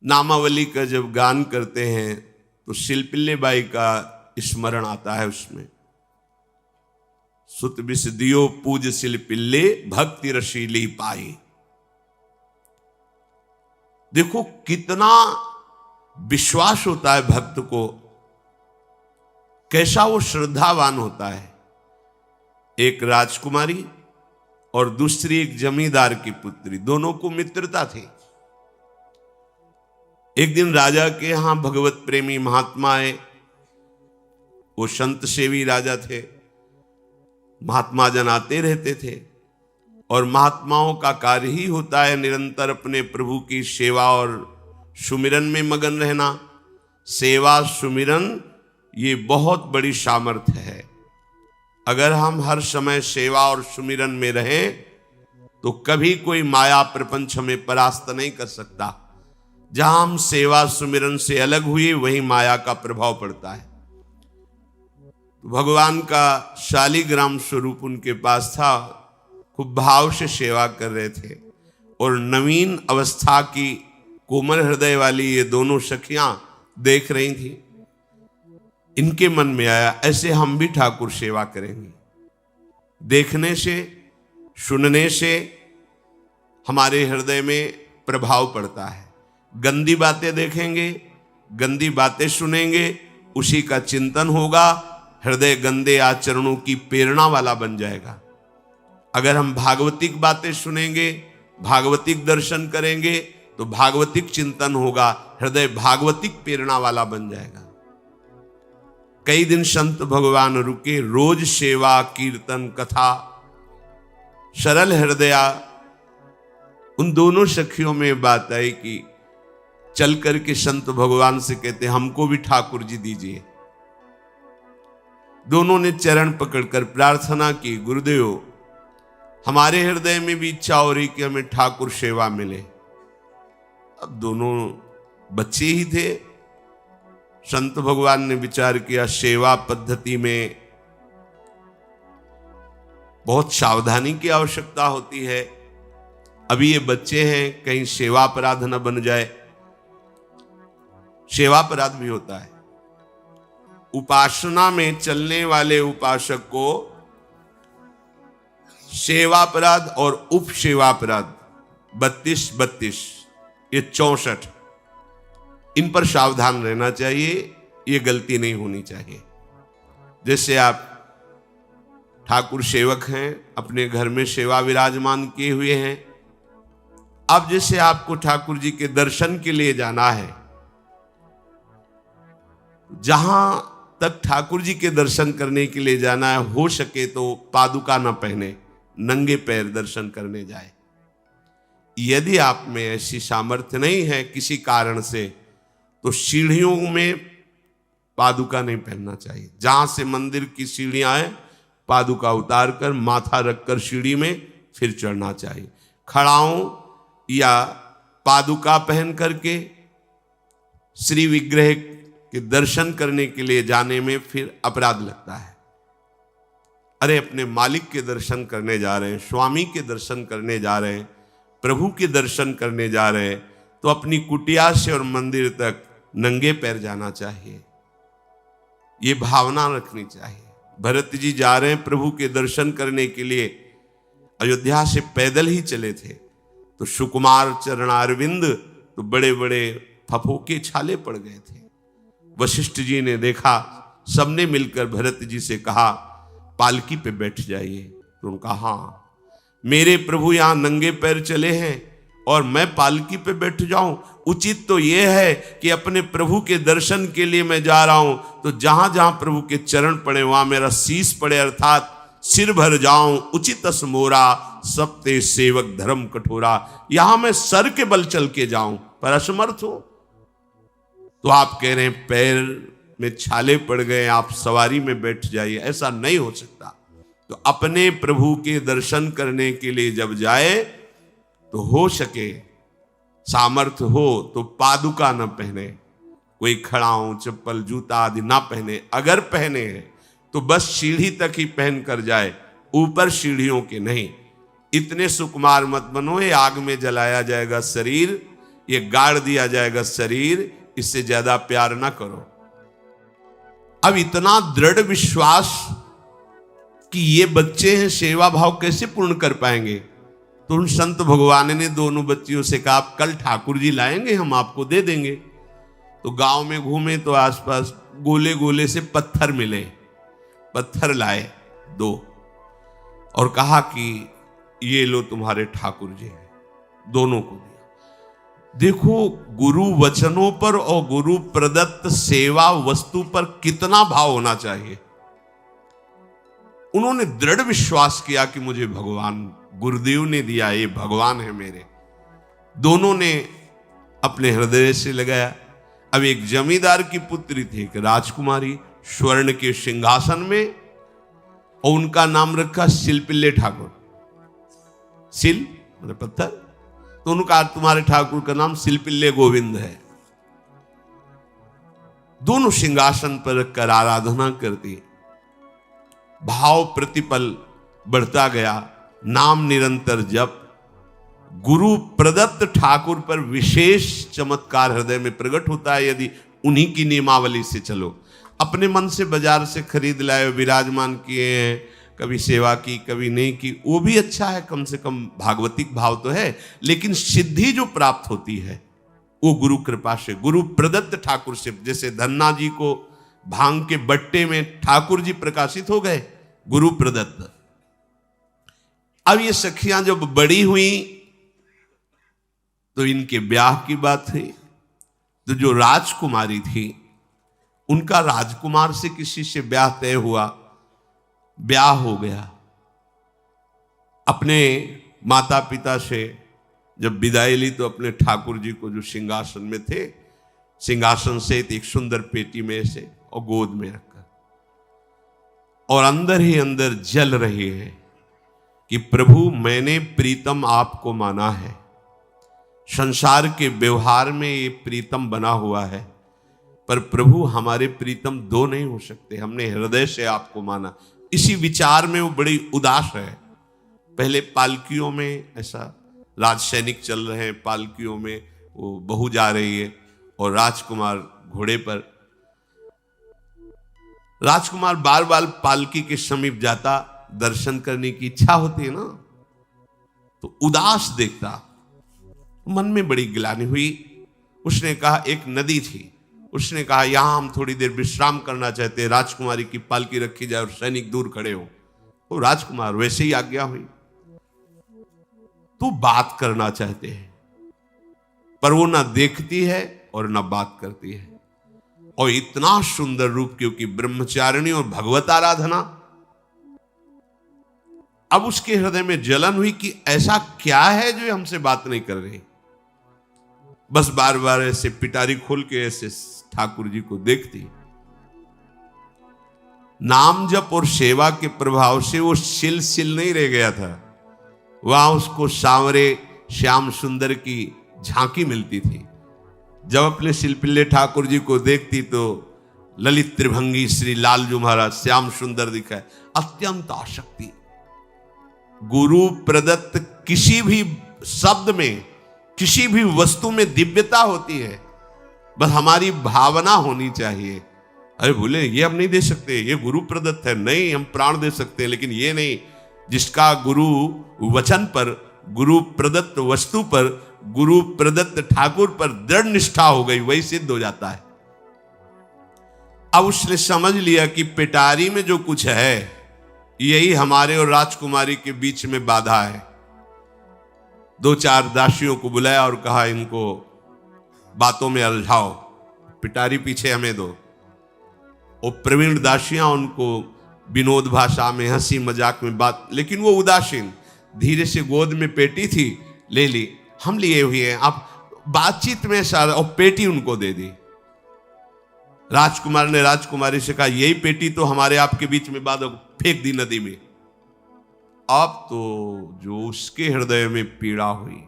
नामावली का जब गान करते हैं तो शिल्पिल्ले बाई का स्मरण आता है उसमें। सुत बिस दियो पूज शिल्पिल्ले भक्ति रशीली पाई। देखो कितना विश्वास होता है भक्त को, कैसा वो श्रद्धावान होता है। एक राजकुमारी और दूसरी एक जमींदार की पुत्री, दोनों को मित्रता थी। एक दिन राजा के यहां भगवत प्रेमी महात्मा आए। वो संत सेवी राजा थे। महात्मा जन आते रहते थे और महात्माओं का कार्य ही होता है निरंतर अपने प्रभु की सेवा और सुमिरन में मगन रहना। सेवा सुमिरन ये बहुत बड़ी सामर्थ्य है। अगर हम हर समय सेवा और सुमिरन में रहें तो कभी कोई माया प्रपंच हमें परास्त नहीं कर सकता। जहां हम सेवा सुमिरन से अलग हुए वहीं माया का प्रभाव पड़ता है। भगवान का शालिग्राम स्वरूप उनके पास था, खूब भाव से सेवा कर रहे थे। और नवीन अवस्था की कोमल हृदय वाली ये दोनों सखियां देख रही थी। इनके मन में आया ऐसे हम भी ठाकुर सेवा करेंगे। देखने से सुनने से हमारे हृदय में प्रभाव पड़ता है। गंदी बातें देखेंगे, गंदी बातें सुनेंगे, उसी का चिंतन होगा, हृदय गंदे आचरणों की प्रेरणा वाला बन जाएगा। अगर हम भागवतिक बातें सुनेंगे, भागवतिक दर्शन करेंगे तो भागवतिक चिंतन होगा, हृदय भागवतिक प्रेरणा वाला बन जाएगा। कई दिन संत भगवान रुके, रोज सेवा कीर्तन कथा, सरल हृदया। उन दोनों सखियों में बात आई कि चल करके संत भगवान से कहते हमको भी ठाकुर जी दीजिए। दोनों ने चरण पकड़कर प्रार्थना की, गुरुदेव हमारे हृदय में भी इच्छा हो रही कि हमें ठाकुर सेवा मिले। अब दोनों बच्चे ही थे। संत भगवान ने विचार किया सेवा पद्धति में बहुत सावधानी की आवश्यकता होती है। अभी ये बच्चे हैं, कहीं सेवा अपराध न बन जाए। सेवा अपराध भी होता है। उपासना में चलने वाले उपासक को सेवा अपराध और उप सेवा अपराध 32 ये 64, इन पर सावधान रहना चाहिए। ये गलती नहीं होनी चाहिए। जैसे आप ठाकुर सेवक हैं, अपने घर में सेवा विराजमान किए हुए हैं। अब जैसे आपको ठाकुर जी के दर्शन के लिए जाना है, जहां तक ठाकुर जी के दर्शन करने के लिए जाना है, हो सके तो पादुका न पहने, नंगे पैर दर्शन करने जाए। यदि आप में ऐसी सामर्थ्य नहीं है किसी कारण से, तो सीढ़ियों में पादुका नहीं पहनना चाहिए। जहां से मंदिर की सीढ़ियां हैं, पादुका उतार कर माथा रखकर सीढ़ी में फिर चढ़ना चाहिए। खड़ाओं या पादुका पहन करके श्री विग्रह के दर्शन करने के लिए जाने में फिर अपराध लगता है। अरे अपने मालिक के दर्शन करने जा रहे हैं, स्वामी के दर्शन करने जा रहे हैं, प्रभु के दर्शन करने जा रहे हैं, तो अपनी कुटिया से और मंदिर तक नंगे पैर जाना चाहिए। ये भावना रखनी चाहिए। भरत जी जा रहे हैं प्रभु के दर्शन करने के लिए, अयोध्या से पैदल ही चले थे, तो सुकुमार चरणारविंद तो बड़े बड़े फफोके छाले पड़ गए थे। वशिष्ठ जी ने देखा, सबने मिलकर भरत जी से कहा पालकी पे बैठ जाइए। तो उनका हाँ, मेरे प्रभु यहां नंगे पैर चले हैं और मैं पालकी पे बैठ जाऊं? उचित तो यह है कि अपने प्रभु के दर्शन के लिए मैं जा रहा हूं, तो जहां जहां प्रभु के चरण पड़े वहां मेरा शीश पड़े, अर्थात सिर भर जाऊं। उचित मोरा सबते सेवक धर्म कठोरा। यहां मैं सर के बल चल के जाऊं पर असमर्थ हूं। तो आप कह रहे हैं पैर में छाले पड़ गए, आप सवारी में बैठ जाइए। ऐसा नहीं हो सकता। तो अपने प्रभु के दर्शन करने के लिए जब जाए तो हो सके, सामर्थ्य हो तो पादुका न पहने, कोई खड़ाऊं चप्पल जूता आदि ना पहने। अगर पहने हैं तो बस सीढ़ी तक ही पहन कर जाए, ऊपर सीढ़ियों के नहीं। इतने सुकुमार मत बनो, ये आग में जलाया जाएगा शरीर, ये गाड़ दिया जाएगा शरीर, इससे ज्यादा प्यार ना करो। अब इतना दृढ़ विश्वास कि ये बच्चे हैं, सेवा भाव कैसे पूर्ण कर पाएंगे? तो उन संत भगवान ने दोनों बच्चियों से कहा, आप कल ठाकुर जी लाएंगे, हम आपको दे देंगे। तो गांव में घूमे तो आसपास गोले गोले से पत्थर मिले, पत्थर लाए 2 और कहा कि ये लो तुम्हारे ठाकुर जी हैं। दोनों को दिया। देखो गुरु वचनों पर और गुरु प्रदत्त सेवा वस्तु पर कितना भाव होना चाहिए। उन्होंने दृढ़ विश्वास किया कि मुझे भगवान गुरुदेव ने दिया, ये भगवान है मेरे। दोनों ने अपने हृदय से लगाया। अब एक जमींदार की पुत्री थी, एक राजकुमारी, स्वर्ण के सिंहासन में, और उनका नाम रखा शिलपिल्ले ठाकुर। शिल मतलब पत्थर, तो उनका तुम्हारे ठाकुर का नाम शिलपिल्ले गोविंद है। दोनों सिंहासन पर रखकर आराधना करती। भाव प्रतिपल बढ़ता गया, नाम निरंतर जप। गुरु प्रदत्त ठाकुर पर विशेष चमत्कार हृदय में प्रकट होता है यदि उन्हीं की नियमावली से चलो। अपने मन से बाजार से खरीद लाए, विराजमान किए हैं, कभी सेवा की कभी नहीं की, वो भी अच्छा है, कम से कम भागवतिक भाव तो है। लेकिन सिद्धि जो प्राप्त होती है वो गुरु कृपा से, गुरु प्रदत्त ठाकुर से। जैसे धन्ना जी को भांग के बट्टे में ठाकुर जी प्रकाशित हो गए, गुरु प्रदत्त। अब ये सखियां जब बड़ी हुई तो इनके ब्याह की बात हुई। तो जो राजकुमारी थी उनका राजकुमार से किसी से ब्याह तय हुआ, ब्याह हो गया। अपने माता पिता से जब विदाई ली तो अपने ठाकुर जी को जो सिंहासन में थे, सिंहासन से एक सुंदर पेटी में से और गोद में रखकर, और अंदर ही अंदर जल रही है कि प्रभु मैंने प्रीतम आपको माना है, संसार के व्यवहार में ये प्रीतम बना हुआ है, पर प्रभु हमारे प्रीतम 2 नहीं हो सकते, हमने हृदय से आपको माना। इसी विचार में वो बड़ी उदास है। पहले पालकियों में ऐसा राज सैनिक चल रहे हैं, पालकियों में वो बहू जा रही है और राजकुमार घोड़े पर। राजकुमार बार बार पालकी के समीप जाता, दर्शन करने की इच्छा होती है ना, तो उदास देखता, मन में बड़ी गिलानी हुई। उसने कहा, एक नदी थी, उसने कहा यहां हम थोड़ी देर विश्राम करना चाहते हैं, राजकुमारी की पालकी रखी जाए और सैनिक दूर खड़े हो। तो राजकुमार वैसे ही आज्ञा हुई। तो बात करना चाहते हैं पर वो ना देखती है और ना बात करती है, और इतना सुंदर रूप, क्योंकि ब्रह्मचारिणी और भगवत आराधना। अब उसके हृदय में जलन हुई कि ऐसा क्या है जो हमसे बात नहीं कर रही। बस बार बार ऐसे पिटारी खोल के ऐसे ठाकुर जी को देखती। नाम जप और सेवा के प्रभाव से वो सिल नहीं रह गया था, वहां उसको सांवरे श्याम सुंदर की झांकी मिलती थी। जब अपने शिलपिल्ले ठाकुर जी को देखती तो ललित त्रिभंगी श्री लालजू महाराज श्याम सुंदर दिखाए, अत्यंत आसक्ति। गुरु प्रदत्त किसी भी शब्द में, किसी भी वस्तु में दिव्यता होती है, बस हमारी भावना होनी चाहिए। अरे बोले ये हम नहीं दे सकते, ये गुरु प्रदत्त है, नहीं हम प्राण दे सकते हैं, लेकिन ये नहीं। जिसका गुरु वचन पर, गुरु प्रदत्त वस्तु पर, गुरु प्रदत्त ठाकुर पर दृढ़ निष्ठा हो गई, वही सिद्ध हो जाता है। अब उसने समझ लिया कि पिटारी में जो कुछ है यही हमारे और राजकुमारी के बीच में बाधा है। 2-4 दासियों को बुलाया और कहा इनको बातों में उलझाओ, पिटारी पीछे हमें दो। और प्रवीण दासियां उनको विनोद भाषा में, हंसी मजाक में बात, लेकिन वो उदासीन। धीरे से गोद में पेटी थी, ले ली, हम लिए हुए हैं, आप बातचीत में सारा, और पेटी उनको दे दी। राजकुमार ने राजकुमारी से कहा यही पेटी तो हमारे आपके बीच में बात, फेंक दी नदी में। अब तो जो उसके हृदय में पीड़ा हुई,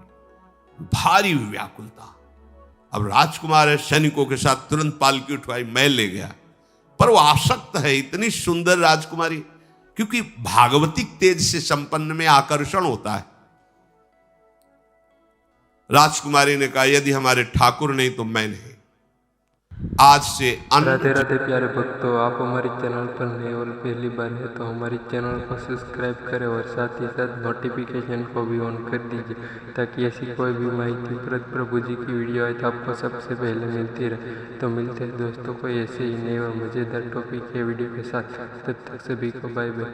भारी व्याकुलता। अब राजकुमार सैनिकों के साथ तुरंत पालकी उठवाई, महल ले गया। पर वो आसक्त है, इतनी सुंदर राजकुमारी, क्योंकि भागवतिक तेज से संपन्न में आकर्षण होता है। राजकुमारी ने कहा यदि हमारे ठाकुर नहीं तो मैं नहीं। आज से राधे राधे प्यारे भक्तों, आप हमारे चैनल पर नए और पहली बार है तो हमारे चैनल को सब्सक्राइब करें और साथ ही साथ नोटिफिकेशन को भी ऑन कर दीजिए ताकि ऐसी कोई भी माहितीप्रद प्रभु जी की वीडियो आए तो आपको सबसे पहले मिलती रहे। तो मिलते हैं दोस्तों को ऐसे ही नए और मज़ेदार टॉपिक के वीडियो के साथ। तब तक सभी को बाय बाय।